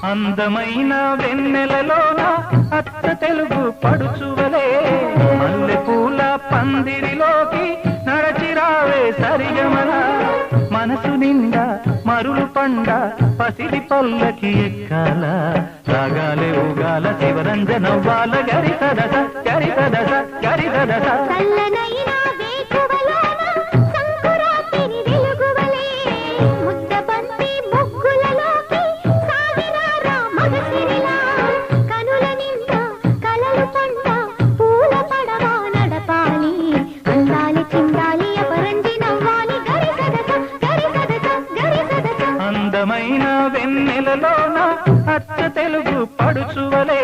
అందమైన వెన్నెలలోన అచ్చ తెలుగు పడుచువలే మల్లెపూల పందిరిలోకి నడచిరావే సరిగమన మనసు నిండా మరులు పండ పసిడి పల్లకి ఎక్కాల రాగాలే ఊగాల శివరంజనవ్వాల గరి సదస గరి సదస గరి సదస అందమైన వెన్నెలలోన అచ్చ తెలుగు పడుచువలే